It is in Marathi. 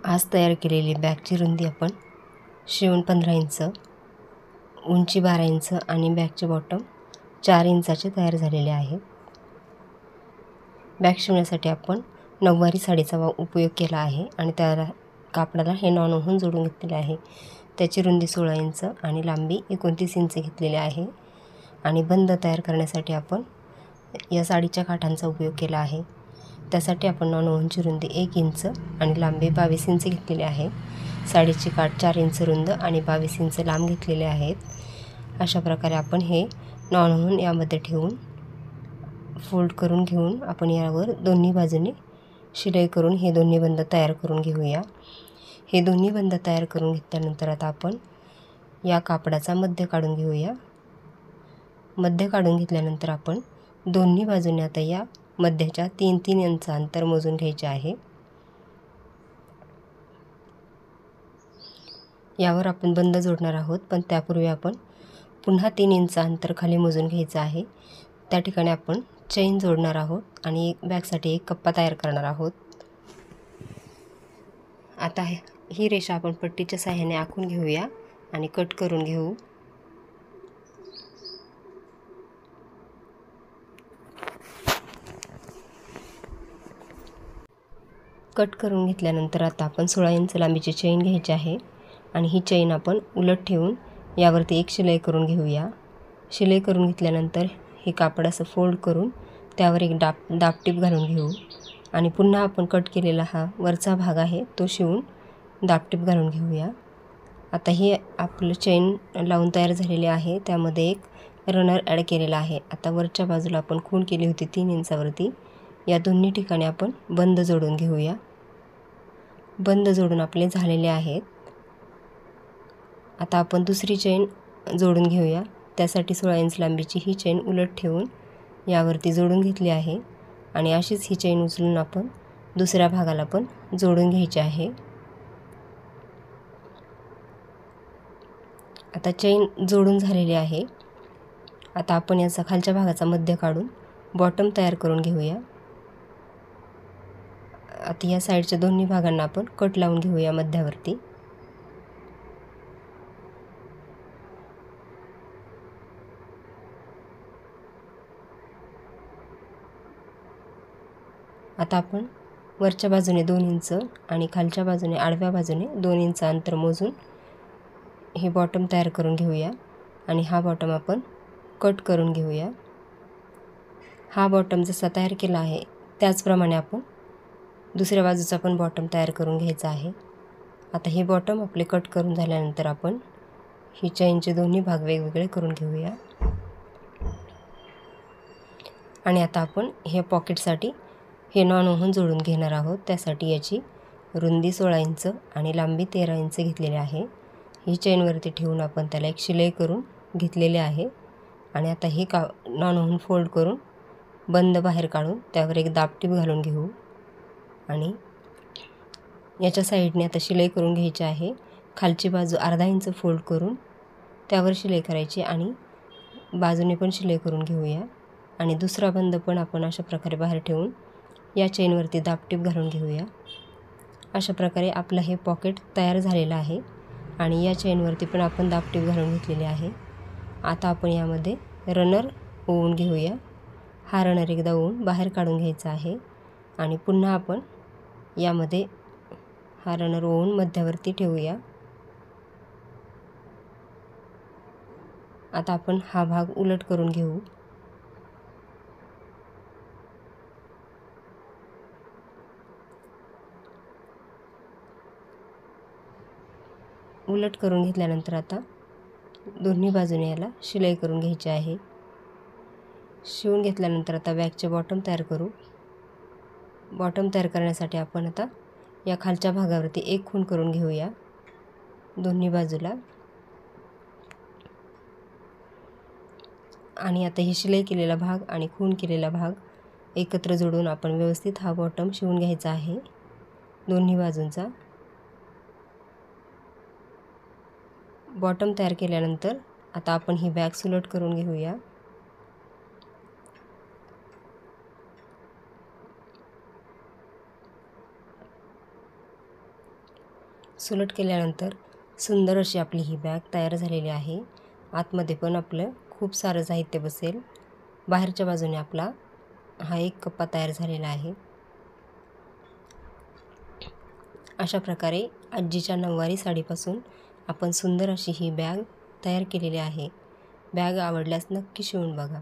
आज तयार केलेली बॅगची रुंदी आपण शिवून 15 इंच, उंची 12 इंच आणि बॅगचे बॉटम 4 इंचाचे तयार झालेले आहे। बॅग शिवण्यासाठी आपण नऊवारी साडीचा उपयोग केला आहे आणि त्या कापडाला हे नॉनवून जोडून घेतलेले आहे। त्याची रुंदी 16 इंच आणि लांबी 29 इंच घेतलेली आहे आणि बंद तयार करण्यासाठी आपण या साडीच्या काठांचा उपयोग केला आहे। त्यासाठी आपण नॉनवूनची रुंदी 1 इंच आणि लांबी 22 इंच घेतलेली आहे। साडीची काठ 4 इंच रुंद आणि 22 इंच लांब घेतलेले आहेत। अशा प्रकारे आपण हे नॉनवून यामध्ये ठेवून फोल्ड करून घेऊन आपण यावर दोन्ही बाजूने शिलाई करून हे दोन्ही बंद तयार करून घेऊया। हे दोन्ही बंद तयार करून घेतल्यानंतर आता आपण या कापडाचा मध्य काढून घेऊया। मध्य काढून घेतल्यानंतर आपण दोन्ही बाजूने आता या मध्याच्या 3-3 इंच अंतर मोजून घ्यायचे आहे। यावर आपण बंद जोडणार आहोत, पण त्यापूर्वी आपण पुन्हा 3 इंच अंतर खाली मोजून घ्यायचं आहे। त्या ठिकाणी आपण चेन जोडणार आहोत आणि बॅगसाठी एक कप्पा तयार करणार आहोत। आता ही रेषा आपण पट्टीच्या सहाय्याने आखून घेऊया आणि कट करून घेऊ। कट करून घेतल्यानंतर आता आपण 16 इंच लांबीची चेन घ्यायची आहे आणि ही चेन आपण उलट ठेवून यावरती एक शिलाई करून घेऊया। शिलाई करून घेतल्यानंतर हे कापड असं फोल्ड करून त्यावर एक दाबटीप घालून घेऊ आणि पुन्हा आपण कट केलेला हा वरचा भाग आहे तो शिवून दाबटीप घालून घेऊया। आता ही आपलं चेन लावून तयार झालेली आहे, त्यामध्ये एक रनर ॲड केलेला आहे। आता वरच्या बाजूला आपण खूण केली होती 3 इंचावरती, या दोन्ही ठिकाणी आपण बंद जोडून घेऊया। बंद जोडून आपले झालेले आहेत। आता आपण दुसरी चेन जोडून घेऊया। त्यासाठी 16 इंच लांबीची ही चेन उलट ठेवून यावरती जोडून घेतली आहे आणि अशीच ही चेन उचलून आपण दुसऱ्या भागाला पण जोडून घ्यायची आहे। आता चेन जोडून झालेली आहे। आता आपण याचा खालच्या भागाचा मध्य काढून बॉटम तयार करून घेऊया। आता या साईडच्या दोन्ही भागांना आपण कट लावून घेऊया मध्यावरती। आता आपण वरच्या बाजूने 2 इंच आणि खालच्या बाजूने आडव्या बाजूने 2 इंच अंतर मोजून हे बॉटम तयार करून घेऊया आणि हा बॉटम आपण कट करून घेऊया। हा बॉटम जसा तयार केला आहे त्याचप्रमाणे आपण दुसऱ्या बाजूचा पण बॉटम तयार करून घ्यायचा आहे। आता हे बॉटम आपले कट करून झाल्यानंतर आपण ही चेनचे दोन्ही भाग वेगवेगळे करून घेऊया आणि आता आपण हे पॉकेटसाठी हे नॉनवून जोडून घेणार आहोत। त्यासाठी याची रुंदी 16 इंच आणि लांबी 13 इंच घेतलेली आहे। ही चेनवरती ठेवून आपण त्याला एक शिलाई करून घेतलेली आहे आणि आता हे नॉनवून फोल्ड करून बंद बाहेर काढून त्यावर एक दाबटीप घालून घेऊ आणि याच्या साईडने आता शिलाई करून घ्यायची आहे। खालची बाजू अर्धा इंच फोल्ड करून त्यावर शिलाई करायची आणि बाजूने पण शिलाई करून घेऊया आणि दुसरा बंद पण आपण अशा प्रकारे बाहेर ठेवून या चेनवरती दाबटीप घालून घेऊया। अशा प्रकारे आपलं हे पॉकेट तयार झालेलं आहे आणि या चेनवरती पण आपण दाबटीप घालून घेतलेली आहे। आता आपण यामध्ये रनर ओवून घेऊया। हा रनर एकदा ओवून बाहेर काढून घ्यायचा आहे आणि पुन्हा आपण यामध्ये हा रनर ओवून मध्यावरती ठेवूया। आता आपण हा भाग उलट करून घेऊ। उलट करून घेतल्यानंतर आता दोन्ही बाजूने याला शिलाई करून घ्यायची आहे। शिवून घेतल्यानंतर आता बॅगचे बॉटम तयार करू। बॉटम तयार करण्यासाठी आपण आता या खालच्या भागावरती एक खूण करून घेऊया दोन्ही बाजूला आणि आता ही शिलाई केलेला भाग आणि खूण केलेला भाग एकत्र जोडून आपण व्यवस्थित हा बॉटम शिवून घ्यायचा आहे दोन्ही बाजूंचा। बॉटम तयार केल्यानंतर आता आपण ही बॅग सुलट करून घेऊया। सुलट केल्यानंतर सुंदर अशी आपली ही बॅग तयार झालेली आहे. आतमध्ये पण आपलं खूप सारं साहित्य बसेल. बाहेरच्या बाजूने आपला हा एक कप्पा तयार झालेला आहे. अशा प्रकारे आजीच्या नऊवारी साडीपासून आपण सुंदर अशी ही बॅग तयार केलेली आहे. बॅग आवडल्यास नक्की शिवून बघा.